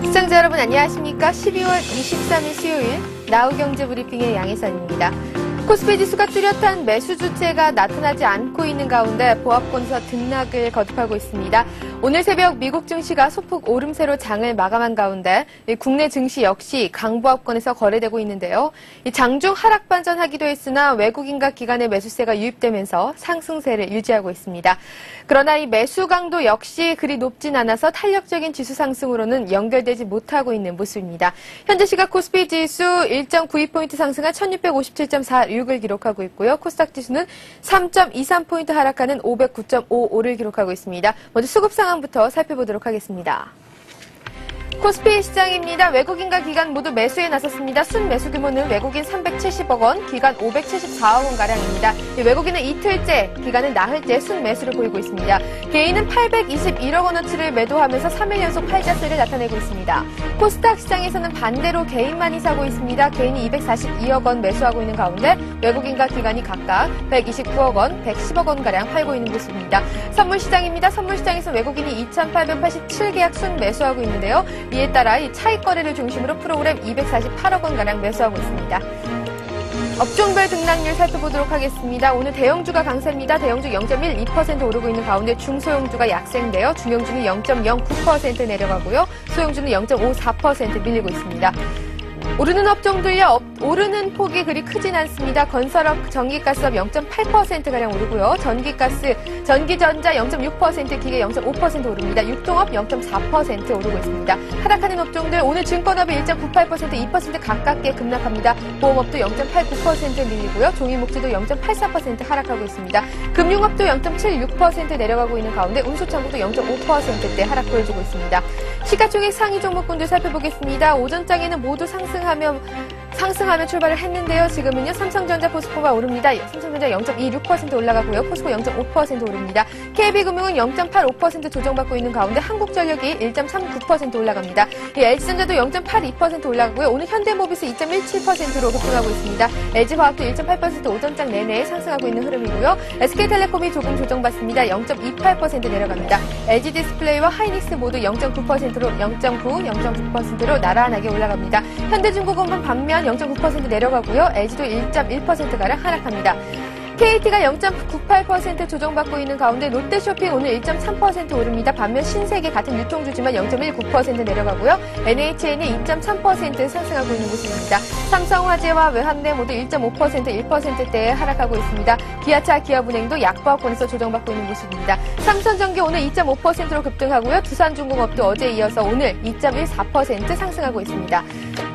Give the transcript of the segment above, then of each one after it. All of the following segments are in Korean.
시청자 여러분 안녕하십니까? 12월 23일 수요일 나우경제브리핑의 양혜선입니다. 코스피 지수가 뚜렷한 매수 주체가 나타나지 않고 있는 가운데 보합권에서 등락을 거듭하고 있습니다. 오늘 새벽 미국 증시가 소폭 오름세로 장을 마감한 가운데 국내 증시 역시 강보합권에서 거래되고 있는데요. 장중 하락 반전하기도 했으나 외국인과 기관의 매수세가 유입되면서 상승세를 유지하고 있습니다. 그러나 이 매수 강도 역시 그리 높진 않아서 탄력적인 지수 상승으로는 연결되지 못하고 있는 모습입니다. 현재 시각 코스피 지수 1.92포인트 상승한 1657.46을 기록하고 있고요. 코스닥 지수는 3.23포인트 하락하는 509.55를 기록하고 있습니다. 먼저 수급 상황부터 살펴보도록 하겠습니다. 코스피 시장입니다. 외국인과 기관 모두 매수에 나섰습니다. 순매수 규모는 외국인 370억 원, 기관 574억 원가량입니다. 외국인은 이틀째, 기관은 나흘째 순매수를 보이고 있습니다. 개인은 821억 원어치를 매도하면서 3일 연속 팔자세를 나타내고 있습니다. 코스닥 시장에서는 반대로 개인만이 사고 있습니다. 개인이 242억 원 매수하고 있는 가운데 외국인과 기관이 각각 129억 원, 110억 원가량 팔고 있는 모습입니다. 선물시장입니다. 선물시장에서 외국인이 2,887계약 순매수하고 있는데요. 이에 따라 이 차익 거래를 중심으로 프로그램 248억 원가량 매수하고 있습니다. 업종별 등락률 살펴보도록 하겠습니다. 오늘 대형주가 강세입니다. 대형주 0.12% 오르고 있는 가운데 중소형주가 약세인데요. 중형주는 0.09% 내려가고요. 소형주는 0.54% 밀리고 있습니다. 오르는 업종들요, 오르는 폭이 그리 크진 않습니다. 건설업, 전기가스업 0.8%가량 오르고요. 전기전자 0.6%, 기계 0.5% 오릅니다. 유통업 0.4% 오르고 있습니다. 하락하는 업종들, 오늘 증권업이 1.98%, 2% 가깝게 급락합니다. 보험업도 0.89% 밀리고요. 종이목지도 0.84% 하락하고 있습니다. 금융업도 0.76% 내려가고 있는 가운데 운수창고도 0.5%대 하락 보여주고 있습니다. 시가총액 상위 종목군들 살펴보겠습니다. 오전장에는 모두 상승하며 출발을 했는데요. 지금은요, 삼성전자, 포스코가 오릅니다. 삼성전자 0.26% 올라가고요. 포스코 0.5% 오릅니다. KB금융은 0.85% 조정받고 있는 가운데 한국전력이 1.39% 올라갑니다. LG전자도 0.82% 올라가고요. 오늘 현대모비스 2.17%로 급등하고 있습니다. LG화학도 1.8% 오전장 내내 상승하고 있는 흐름이고요. SK텔레콤이 조금 조정받습니다. 0.28% 내려갑니다. LG디스플레이와 하이닉스 모두 0.9%로 0.9%로 나란하게 올라갑니다. 현대중공업은 반면 0.9% 내려가고요. LG도 1.1%가량 하락합니다. KT가 0.98% 조정받고 있는 가운데 롯데쇼핑 오늘 1.3% 오릅니다. 반면 신세계 같은 유통주지만 0.19% 내려가고요. NHN이 2.3% 상승하고 있는 모습입니다. 삼성화재와 외환내 모두 1.5%, 1%대에 하락하고 있습니다. 기아차, 기업은행도 약보합권에서 조정받고 있는 모습입니다. 삼성전기 오늘 2.5%로 급등하고요. 두산중공업도 어제 이어서 오늘 2.14% 상승하고 있습니다.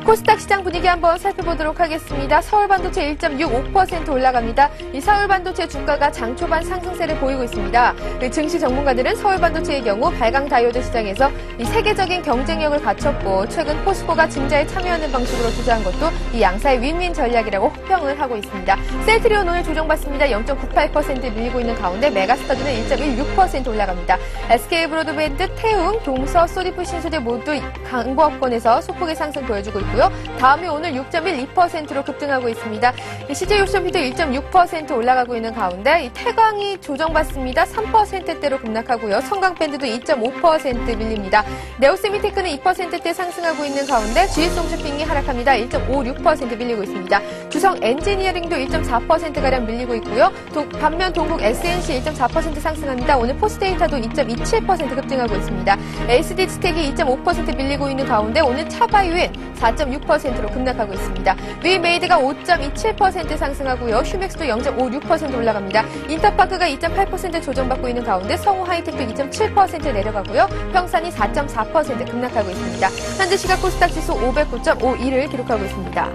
코스닥 시장 분위기 한번 살펴보도록 하겠습니다. 서울반도체 1.65% 올라갑니다. 이 서울반도체 주가가 장 초반 상승세를 보이고 있습니다. 증시 전문가들은 서울반도체의 경우 발광 다이오드 시장에서 이 세계적인 경쟁력을 갖췄고 최근 포스코가 증자에 참여하는 방식으로 투자한 것도 이 양사의 윈윈 전략이라고 호평을 하고 있습니다. 셀트리온 오늘 조정받습니다. 0.98% 밀리고 있는 가운데 메가스터디는 1.16% 올라갑니다. SK브로드밴드, 태웅, 동서, 소리프, 신소재 모두 강보합권에서 소폭의 상승 보여주고 있고요. 다음이 오늘 6.12%로 급등하고 있습니다. CJ옵션피도 1.6% 올라가고 있는 가운데 이 태광이 조정받습니다. 3%대로 급락하고요. 성강밴드도 2.5% 밀립니다. 네오세미테크는 2%대 상승하고 있는 가운데 GS홈쇼핑이 하락합니다. 1.56% 밀리고 있습니다. 주성 엔지니어링도 1.4%가량 밀리고 있고요. 반면 동국 SNC 1.4% 상승합니다. 오늘 포스데이터도 2.27% 급등하고 있습니다. SD스택이 2.5% 밀리고 있는 가운데 오늘 차바이윈 4.6%로 급락하고 있습니다. 위메이드가 5.27% 상승하고요. 휴맥스도 0.56% 올라갑니다. 인터파크가 2.8% 조정받고 있는 가운데 성우하이텍도 2.7% 내려가고요. 평산이 4.4% 급락하고 있습니다. 현재 시각 코스닥 지수 509.51을 기록하고 있습니다.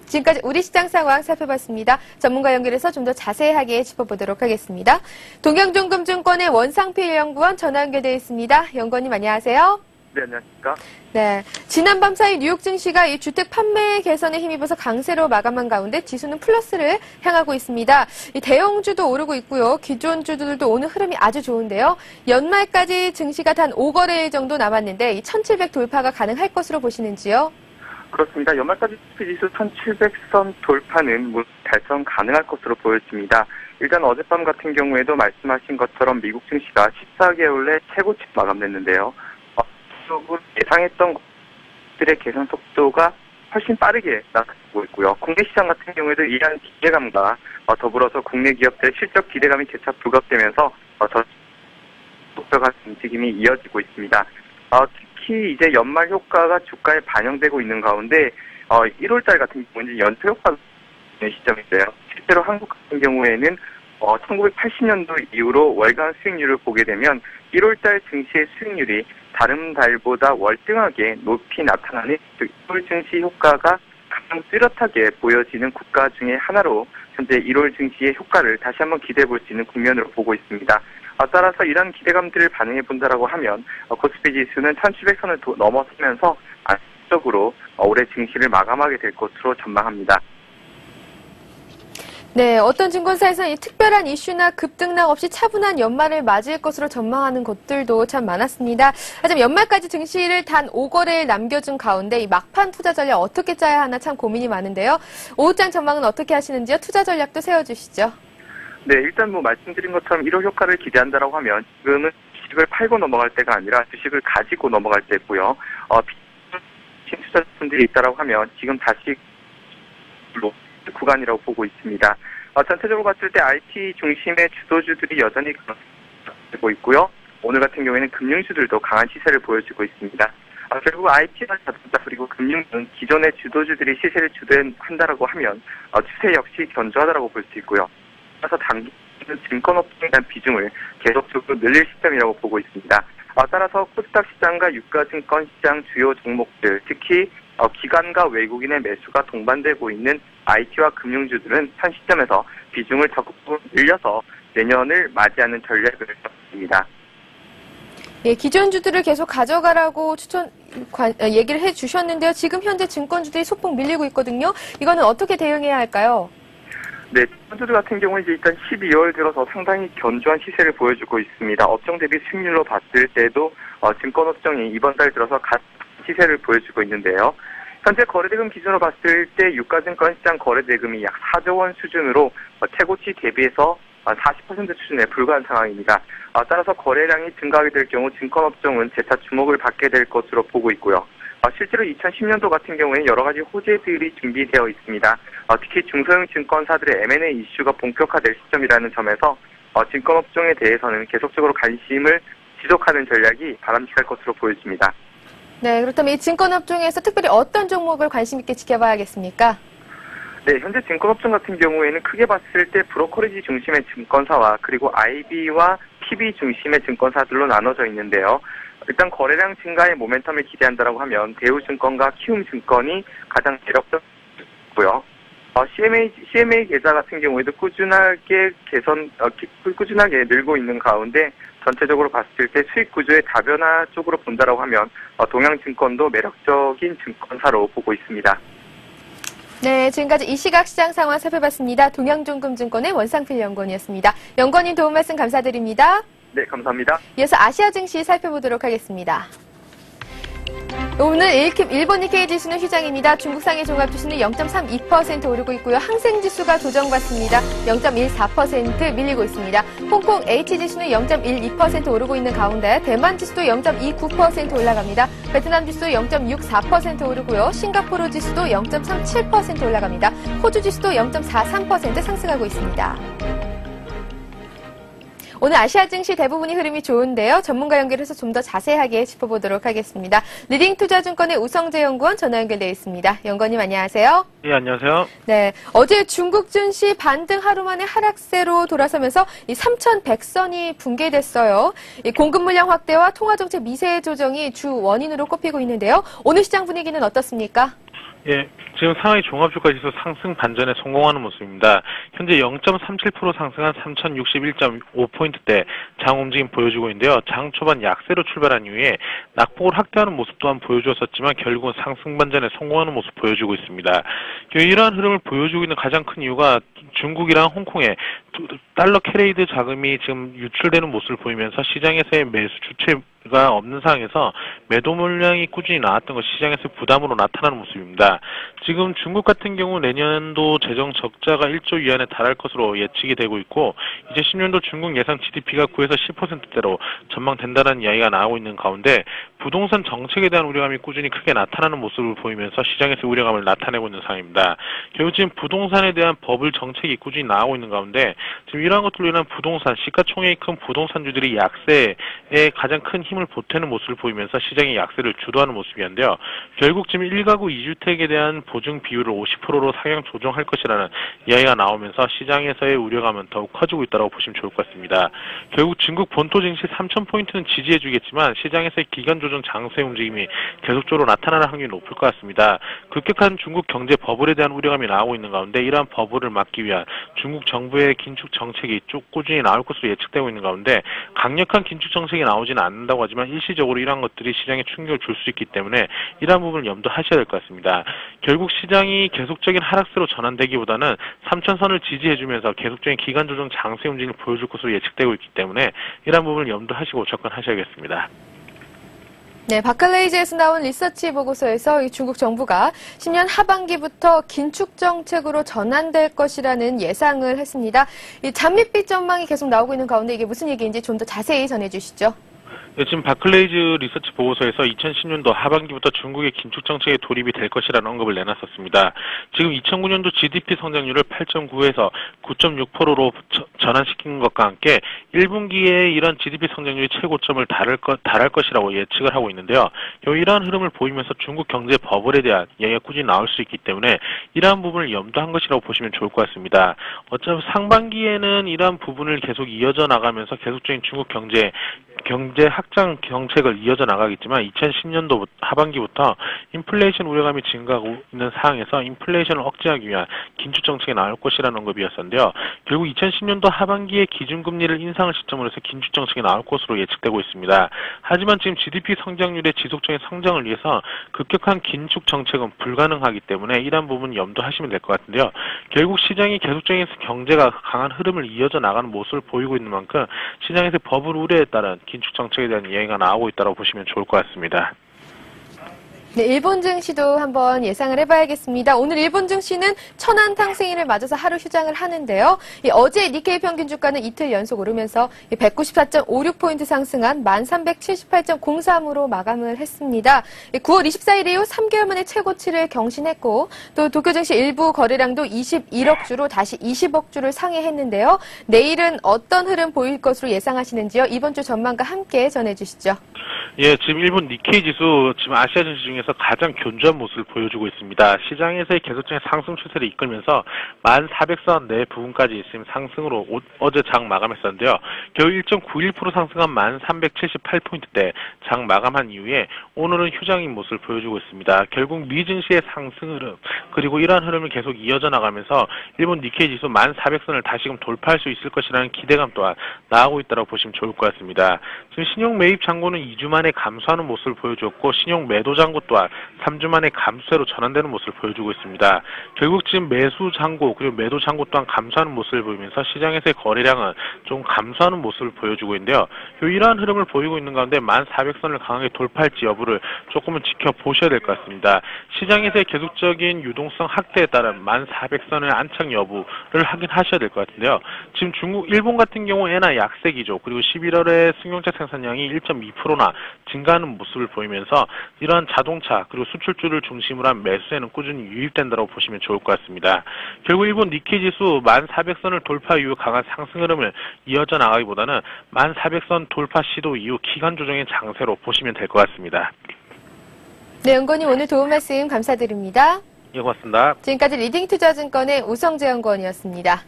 지금까지 우리 시장 상황 살펴봤습니다. 전문가 연결해서 좀 더 자세하게 짚어보도록 하겠습니다. 동양종금증권의 원상필 연구원 전화 연결되어 있습니다. 연구원님 안녕하세요. 네, 안녕하십니까. 네, 지난밤 사이 뉴욕 증시가 이 주택 판매 개선에 힘입어서 강세로 마감한 가운데 지수는 플러스를 향하고 있습니다. 이 대형주도 오르고 있고요. 기존 주들도 오늘 흐름이 아주 좋은데요. 연말까지 증시가 단 5거래일 정도 남았는데 이 1700 돌파가 가능할 것으로 보시는지요? 그렇습니다. 연말까지 지수 1700선 돌파는 달성 가능할 것으로 보여집니다. 일단 어젯밤 같은 경우에도 말씀하신 것처럼 미국 증시가 14개월 내 최고치 마감됐는데요. 예상했던 것들의 개선 속도가 훨씬 빠르게 나타나고 있고요. 국내 시장 같은 경우에도 이러한 기대감과 더불어서 국내 기업들의 실적 기대감이 재차 부각되면서 속도가 움직임이 이어지고 있습니다. 특히 이제 연말 효과가 주가에 반영되고 있는 가운데 1월달 같은 경우는 연초 효과가 있는 시점인데요. 실제로 한국 같은 경우에는 1980년도 이후로 월간 수익률을 보게 되면 1월달 증시의 수익률이 다른 달보다 월등하게 높이 나타나는 1월 증시 효과가 가장 뚜렷하게 보여지는 국가 중에 하나로 현재 1월 증시의 효과를 다시 한번 기대해 볼 수 있는 국면으로 보고 있습니다. 따라서 이러한 기대감들을 반영해 본다라고 하면 코스피 지수는 1700선을 넘어서면서 안정적으로 올해 증시를 마감하게 될 것으로 전망합니다. 네, 어떤 증권사에서는 이 특별한 이슈나 급등락 없이 차분한 연말을 맞이할 것으로 전망하는 것들도 참 많았습니다. 하지만 연말까지 증시를 단 5거래일 남겨준 가운데 이 막판 투자 전략 어떻게 짜야 하나 참 고민이 많은데요. 오후장 전망은 어떻게 하시는지요? 투자 전략도 세워주시죠. 네, 일단 말씀드린 것처럼 1월 효과를 기대한다라고 하면 지금은 주식을 팔고 넘어갈 때가 아니라 주식을 가지고 넘어갈 때고요. 투자자분들이 있다라고 하면 지금 다시 구간이라고 보고 있습니다. 전체적으로 봤을 때 IT 중심의 주도주들이 여전히 되고 있고요. 오늘 같은 경우에는 금융주들도 강한 시세를 보여주고 있습니다. 결국 IT나 자동차 그리고 금융은 기존의 주도주들이 시세를 주도한다라고 하면 추세 역시 견조하다라고 볼 수 있고요. 그래서 단기는 증권업종에 대한 비중을 계속적으로 늘릴 시점이라고 보고 있습니다. 따라서 코스닥 시장과 유가증권 시장 주요 종목들, 특히 기관과 외국인의 매수가 동반되고 있는 IT와 금융주들은 현 시점에서 비중을 적극적으로 늘려서 내년을 맞이하는 전략을 세웠습니다. 예, 기존 주들을 계속 가져가라고 얘기를 해주셨는데요. 지금 현재 증권주들이 소폭 밀리고 있거든요. 이거는 어떻게 대응해야 할까요? 네, 증권주들 같은 경우는 이제 일단 12월 들어서 상당히 견조한 시세를 보여주고 있습니다. 업종 대비 수익률로 봤을 때도 증권업종이 이번 달 들어서 시세를 보여주고 있는데요. 현재 거래대금 기준으로 봤을 때 유가증권 시장 거래대금이 약 4조 원 수준으로 최고치 대비해서 40% 수준에 불과한 상황입니다. 따라서 거래량이 증가하게 될 경우 증권업종은 재차 주목을 받게 될 것으로 보고 있고요. 실제로 2010년도 같은 경우에는 여러 가지 호재들이 준비되어 있습니다. 특히 중소형 증권사들의 M&A 이슈가 본격화될 시점이라는 점에서 증권업종에 대해서는 계속적으로 관심을 지속하는 전략이 바람직할 것으로 보여집니다. 네, 그렇다면 이 증권업종에서 특별히 어떤 종목을 관심 있게 지켜봐야겠습니까? 네, 현재 증권업종 같은 경우에는 크게 봤을 때 브로커리지 중심의 증권사와 그리고 IB와 PB 중심의 증권사들로 나눠져 있는데요. 일단 거래량 증가의 모멘텀을 기대한다고 하면 대우증권과 키움증권이 가장 매력적이고요. CMA 계좌 같은 경우에도 꾸준하게 늘고 있는 가운데 전체적으로 봤을 때 수익 구조의 다변화 쪽으로 본다라고 하면 동양증권도 매력적인 증권사로 보고 있습니다. 네, 지금까지 이 시각 시장 상황 살펴봤습니다. 동양종금증권의 원상필 연구원이었습니다. 연구원님 도움 말씀 감사드립니다. 네, 감사합니다. 이어서 아시아 증시 살펴보도록 하겠습니다. 오늘 일본 니케이 지수는 휴장입니다. 중국상해 종합지수는 0.32% 오르고 있고요. 항생지수가 조정받습니다. 0.14% 밀리고 있습니다. 홍콩 H지수는 0.12% 오르고 있는 가운데 대만 지수도 0.29% 올라갑니다. 베트남 지수도 0.64% 오르고요. 싱가포르 지수도 0.37% 올라갑니다. 호주 지수도 0.43% 상승하고 있습니다. 오늘 아시아 증시 대부분이 흐름이 좋은데요. 전문가 연결해서 좀 더 자세하게 짚어보도록 하겠습니다. 리딩투자증권의 우성재 연구원 전화 연결되어 있습니다. 연구원님 안녕하세요. 네, 안녕하세요. 네, 어제 중국 증시 반등 하루 만에 하락세로 돌아서면서 이 3,100선이 붕괴됐어요. 이 공급 물량 확대와 통화정책 미세 조정이 주 원인으로 꼽히고 있는데요. 오늘 시장 분위기는 어떻습니까? 예, 지금 상하이 종합주가지수 상승 반전에 성공하는 모습입니다. 현재 0.37% 상승한 3061.5포인트대 장 움직임 보여주고 있는데요. 장 초반 약세로 출발한 이후에 낙폭을 확대하는 모습 또한 보여주었었지만 결국은 상승 반전에 성공하는 모습 보여주고 있습니다. 이러한 흐름을 보여주고 있는 가장 큰 이유가 중국이랑 홍콩의 달러 캐레이드 자금이 지금 유출되는 모습을 보이면서 시장에서의 매수 주체 없는 상황에서 매도 물량이 꾸준히 나왔던 것이 시장에서 부담으로 나타나는 모습입니다. 지금 중국 같은 경우 내년도 재정 적자가 1조 위안에 달할 것으로 예측이 되고 있고, 이제 10년도 중국 예상 GDP가 9에서 10%대로 전망된다는 이야기가 나오고 있는 가운데 부동산 정책에 대한 우려감이 꾸준히 크게 나타나는 모습을 보이면서 시장에서 우려감을 나타내고 있는 상황입니다. 결국 지금 부동산에 대한 버블 정책이 꾸준히 나오고 있는 가운데 지금 이러한 것들로 인한 부동산, 시가총액이 큰 부동산주들이 약세에 가장 큰 힘을 보태는 모습을 보이면서 시장의 약세를 주도하는 모습이었는데요. 결국 지금 1가구 2주택에 대한 보증 비율을 50%로 상향 조정할 것이라는 이야기가 나오면서 시장에서의 우려감은 더욱 커지고 있다고 보시면 좋을 것 같습니다. 결국 중국 본토 증시 3,000포인트는 지지해주겠지만 시장에서의 기간 조정 장세 움직임이 계속적으로 나타나는 확률이 높을 것 같습니다. 급격한 중국 경제 버블에 대한 우려감이 나오고 있는 가운데 이러한 버블을 막기 위한 중국 정부의 긴축 정책이 쭉 꾸준히 나올 것으로 예측되고 있는 가운데 강력한 긴축 정책이 나오지는 않는다고 하지만 일시적으로 이러한 것들이 시장에 충격을 줄 수 있기 때문에 이러한 부분을 염두하셔야 될 것 같습니다. 결국 시장이 계속적인 하락세로 전환되기보다는 3,000선을 지지해주면서 계속적인 기간 조정 장세 움직임을 보여줄 것으로 예측되고 있기 때문에 이러한 부분을 염두하시고 접근하셔야겠습니다. 네, 바클레이즈에서 나온 리서치 보고서에서 중국 정부가 10년 하반기부터 긴축 정책으로 전환될 것이라는 예상을 했습니다. 이 장밋빛 전망이 계속 나오고 있는 가운데 이게 무슨 얘기인지 좀 더 자세히 전해주시죠. 네, 지금 바클레이즈 리서치 보고서에서 2010년도 하반기부터 중국의 긴축 정책에 돌입이 될 것이라는 언급을 내놨었습니다. 지금 2009년도 GDP 성장률을 8.9에서 9.6%로 전환시킨 것과 함께 1분기에 이런 GDP 성장률이 최고점을 달할 것이라고 예측을 하고 있는데요. 이러한 흐름을 보이면서 중국 경제 버블에 대한 이야기가 꾸준히 나올 수 있기 때문에 이러한 부분을 염두한 것이라고 보시면 좋을 것 같습니다. 어차피 상반기에는 이러한 부분을 계속 이어져 나가면서 계속적인 중국 경제 확장 정책을 이어져 나가겠지만 2010년도 하반기부터 인플레이션 우려감이 증가하고 있는 상황에서 인플레이션을 억제하기 위한 긴축 정책이 나올 것이라는 언급이었었는데요. 결국 2010년도 하반기에 기준금리를 인상을 시점으로 해서 긴축 정책이 나올 것으로 예측되고 있습니다. 하지만 지금 GDP 성장률의 지속적인 성장을 위해서 급격한 긴축 정책은 불가능하기 때문에 이러한 부분 염두하시면 될 것 같은데요. 결국 시장이 계속적인 경제가 강한 흐름을 이어져 나가는 모습을 보이고 있는 만큼 시장에서 버블 우려에 따른 긴축 정책에 대한 이야기가 나오고 있다고 보시면 좋을 것 같습니다. 네, 일본 증시도 한번 예상을 해봐야겠습니다. 오늘 일본 증시는 천안탕생일을 맞아서 하루 휴장을 하는데요. 어제 니케이 평균 주가는 이틀 연속 오르면서 194.56포인트 상승한 1378.03으로 마감을 했습니다. 9월 24일 이후 3개월 만에 최고치를 경신했고 또 도쿄 증시 일부 거래량도 21억 주로 다시 20억 주를 상회했는데요. 내일은 어떤 흐름 보일 것으로 예상하시는지요? 이번 주 전망과 함께 전해주시죠. 예, 지금 일본 니케이 지수 지금 아시아 증시 중에서 가장 견조한 모습을 보여주고 있습니다. 시장에서의 계속적인 상승 추세를 이끌면서 1400선 내 부분까지 지금 상승으로 어제 장 마감했었는데요. 겨우 1.91% 상승한 1378포인트대 장 마감한 이후에 오늘은 휴장인 모습을 보여주고 있습니다. 결국 미 증시의 상승 흐름 그리고 이러한 흐름을 계속 이어져 나가면서 일본 니케이 지수 1400선을 다시금 돌파할 수 있을 것이라는 기대감 또한 나오고 있다고 보시면 좋을 것 같습니다. 지금 신용 매입 잔고는 2주 만에 감소하는 모습을 보여줬고 신용 매도 잔고 또한 3주 만에 감소세로 전환되는 모습을 보여주고 있습니다. 결국 지금 매수 잔고 그리고 매도 잔고 또한 감소하는 모습을 보이면서 시장에서의 거래량은 좀 감소하는 모습을 보여주고 있는데요. 이러한 흐름을 보이고 있는 가운데 1400선을 강하게 돌파할지 여부를 조금은 지켜보셔야 될 것 같습니다. 시장에서의 계속적인 유동성 확대에 따른 1400선의 안착 여부를 확인하셔야 될 것 같은데요. 지금 일본 같은 경우 엔화 약세 기조 그리고 11월에 승용차 생산량이 1.2%나 증가하는 모습을 보이면서 이러한 자동차 그리고 수출주를 중심으로 한 매수세는 꾸준히 유입된다고 보시면 좋을 것 같습니다. 결국 일본 니케이 지수 1400선을 돌파 이후 강한 상승 흐름을 이어져 나가기보다는 1400선 돌파 시도 이후 기간 조정의 장세로 보시면 될 것 같습니다. 네, 연구원님 오늘 도움 말씀 감사드립니다. 예, 고맙습니다. 지금까지 리딩투자증권의 우성재 연구원이었습니다.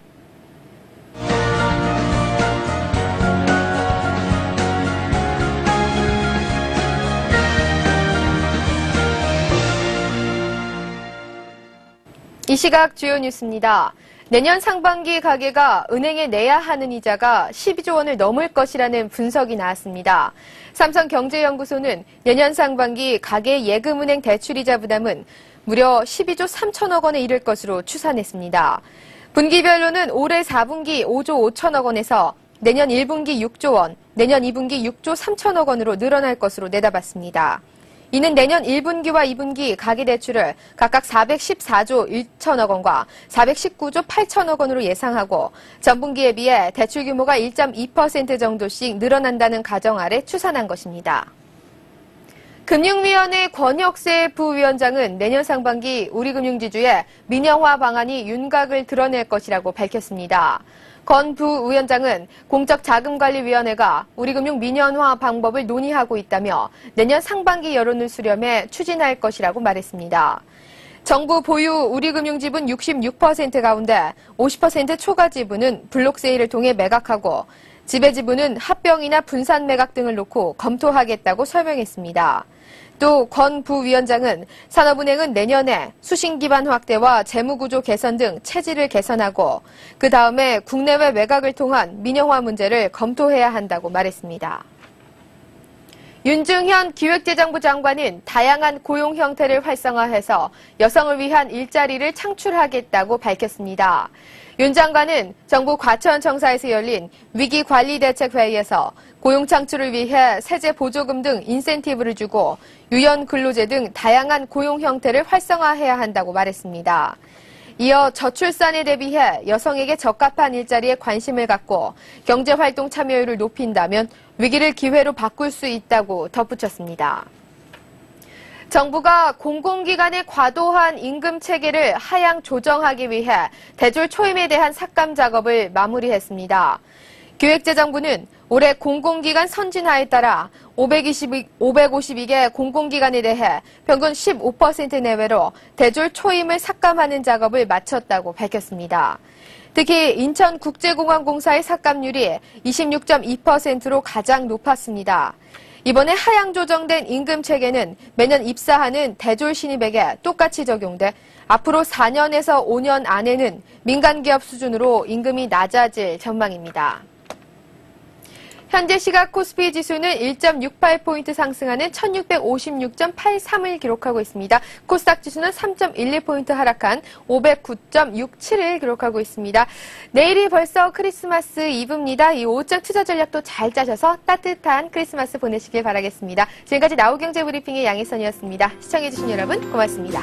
이 시각 주요 뉴스입니다. 내년 상반기 가계가 은행에 내야 하는 이자가 12조 원을 넘을 것이라는 분석이 나왔습니다. 삼성경제연구소는 내년 상반기 가계 예금은행 대출이자 부담은 무려 12조 3천억 원에 이를 것으로 추산했습니다. 분기별로는 올해 4분기 5조 5천억 원에서 내년 1분기 6조 원, 내년 2분기 6조 3천억 원으로 늘어날 것으로 내다봤습니다. 이는 내년 1분기와 2분기 가계대출을 각각 414조 1천억 원과 419조 8천억 원으로 예상하고 전분기에 비해 대출 규모가 1.2% 정도씩 늘어난다는 가정 아래 추산한 것입니다. 금융위원회 권혁세 부위원장은 내년 상반기 우리금융지주의 민영화 방안이 윤곽을 드러낼 것이라고 밝혔습니다. 권 부위원장은 공적자금관리위원회가 우리금융 민영화 방법을 논의하고 있다며 내년 상반기 여론을 수렴해 추진할 것이라고 말했습니다. 정부 보유 우리금융 지분 66% 가운데 50% 초과 지분은 블록세일을 통해 매각하고 지배 지분은 합병이나 분산 매각 등을 놓고 검토하겠다고 설명했습니다. 또 권 부위원장은 산업은행은 내년에 수신 기반 확대와 재무구조 개선 등 체질을 개선하고 그 다음에 국내외 매각을 통한 민영화 문제를 검토해야 한다고 말했습니다. 윤중현 기획재정부 장관은 다양한 고용 형태를 활성화해서 여성을 위한 일자리를 창출하겠다고 밝혔습니다. 윤 장관은 정부 과천청사에서 열린 위기관리대책회의에서 고용 창출을 위해 세제 보조금 등 인센티브를 주고 유연 근로제 등 다양한 고용 형태를 활성화해야 한다고 말했습니다. 이어 저출산에 대비해 여성에게 적합한 일자리에 관심을 갖고 경제활동 참여율을 높인다면 위기를 기회로 바꿀 수 있다고 덧붙였습니다. 정부가 공공기관의 과도한 임금 체계를 하향 조정하기 위해 대졸 초임에 대한 삭감 작업을 마무리했습니다. 기획재정부는 올해 공공기관 선진화에 따라 552개 공공기관에 대해 평균 15% 내외로 대졸 초임을 삭감하는 작업을 마쳤다고 밝혔습니다. 특히 인천국제공항공사의 삭감률이 26.2%로 가장 높았습니다. 이번에 하향 조정된 임금 체계는 매년 입사하는 대졸 신입에게 똑같이 적용돼 앞으로 4년에서 5년 안에는 민간기업 수준으로 임금이 낮아질 전망입니다. 현재 시각 코스피 지수는 1.68포인트 상승하는 1656.83을 기록하고 있습니다. 코스닥 지수는 3.12포인트 하락한 509.67을 기록하고 있습니다. 내일이 벌써 크리스마스 이브입니다. 이 5장 투자 전략도 잘 짜셔서 따뜻한 크리스마스 보내시길 바라겠습니다. 지금까지 나우경제브리핑의 양혜선이었습니다. 시청해주신 여러분 고맙습니다.